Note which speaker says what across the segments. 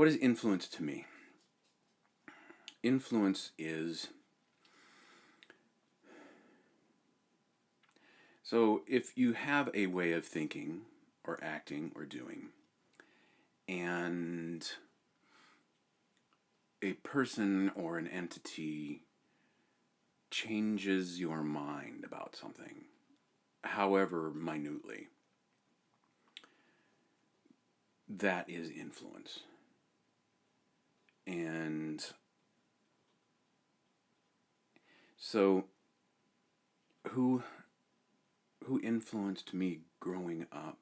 Speaker 1: What is influence to me? Influence is, so if you have a way of thinking or acting or doing, and a person or an entity changes your mind about something, however minutely, that is influence. And so who influenced me growing up?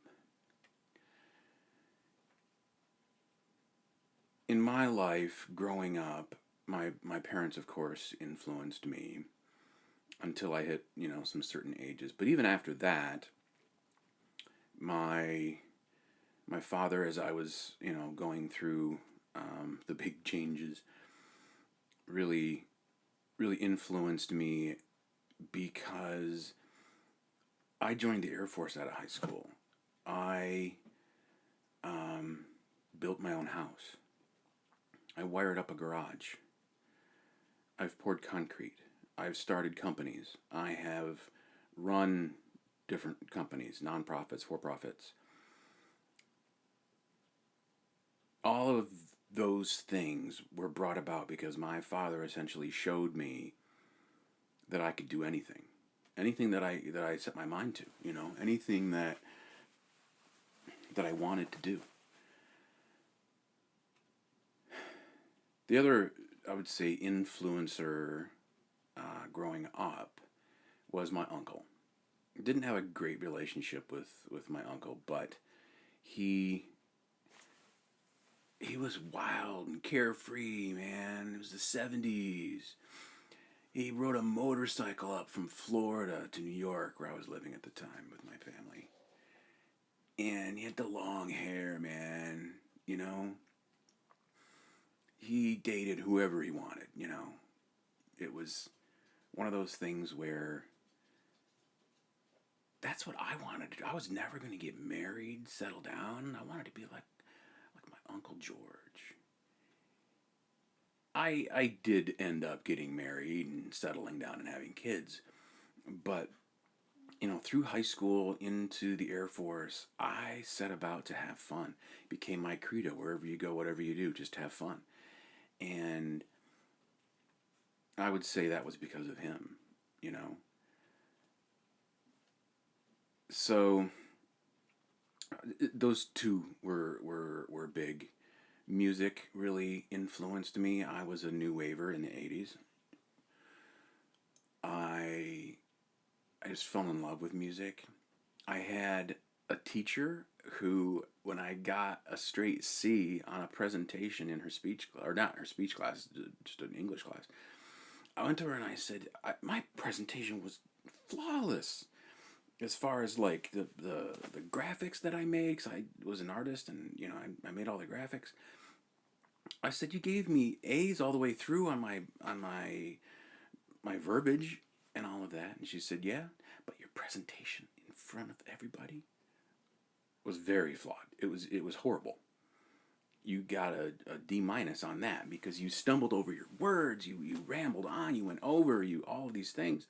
Speaker 1: In my life growing up, my parents, of course, influenced me until I hit, some certain ages. But even after that, my my father, as I was, going through the big changes, really, really influenced me because I joined the Air Force out of high school. I built my own house. I wired up a garage. I've poured concrete. I've started companies. I have run different companies, nonprofits, for profits. All of those things were brought about because my father essentially showed me that I could do anything. Anything that I set my mind to, anything that I wanted to do. The other, I would say, influencer growing up was my uncle. Didn't have a great relationship with my uncle, but he was wild and carefree, man. It was the 70s. He rode a motorcycle up from Florida to New York, where I was living at the time with my family. And he had the long hair, man. He dated whoever he wanted, It was one of those things where that's what I wanted to do. I was never going to get married, settle down. I wanted to be like my Uncle George. I did end up getting married and settling down and having kids. But, through high school into the Air Force, I set about to have fun. It became my credo. Wherever you go, whatever you do, just have fun. And I would say that was because of him, So those two were big. Music really influenced me. I was a new waver in the 80s. I I just fell in love with music. I had a teacher who, when I got a straight C on a presentation in her speech class, or not her speech class, just an English class, I went to her and I said, my presentation was flawless as far as like the graphics that I made, because I was an artist and I made all the graphics. I said, you gave me A's all the way through on my verbiage and all of that. And she said, yeah, but your presentation in front of everybody was very flawed. It was horrible. You got a D minus on that because you stumbled over your words, you rambled on, you went over, you all of these things.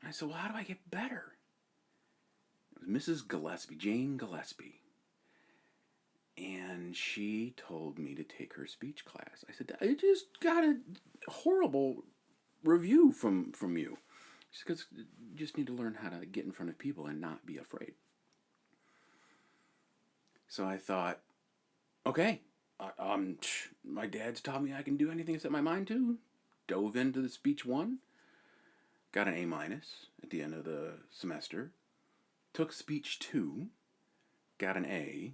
Speaker 1: And I said, well, how do I get better? It was Mrs. Gillespie, Jane Gillespie. And she told me to take her speech class. I said, I just got a horrible review from you. She said, because you just need to learn how to get in front of people and not be afraid. So I thought, okay, my dad's taught me I can do anything I set my mind to. Dove into the speech one. Got an A minus at the end of the semester. Took speech 2. Got an A.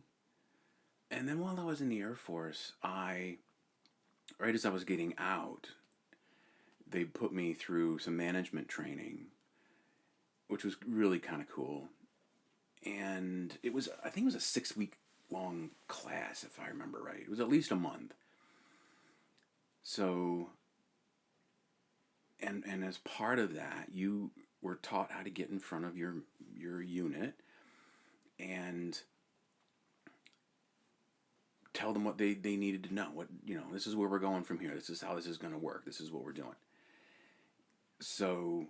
Speaker 1: And then while I was in the Air Force, right as I was getting out, they put me through some management training, which was really kind of cool. And I think it was a 6-week long class, if I remember right. It was at least a month. So, and as part of that, you were taught how to get in front of your unit and tell them what they needed to know. What, this is where we're going from here. This is how this is going to work. This is what we're doing. So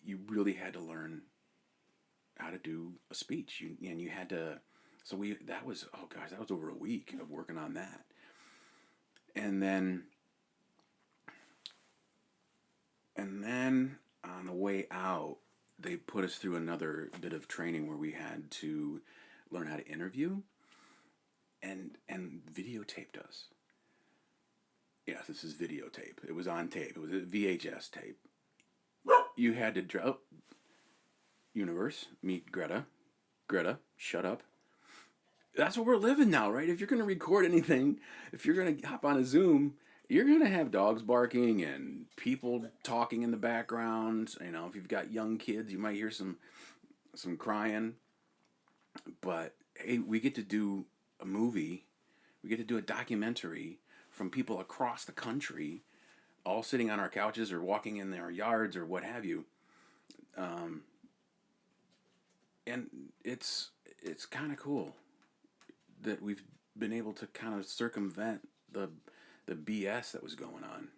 Speaker 1: you really had to learn how to do a speech. And you had to. So that was, oh gosh, that was over a week of working on that. And then on the way out, they put us through another bit of training where we had to learn how to interview and videotaped us. Yes, this is videotape. It was on tape. It was a VHS tape. You had to drop. Universe, meet Greta. Greta, shut up. That's what we're living now, right? If you're going to record anything, if you're going to hop on a Zoom, you're going to have dogs barking and people talking in the background. If you've got young kids, you might hear some crying. But hey, we get to do a movie. We get to do a documentary from people across the country, all sitting on our couches or walking in their yards or what have you. And it's kind of cool that we've been able to kind of circumvent the BS that was going on.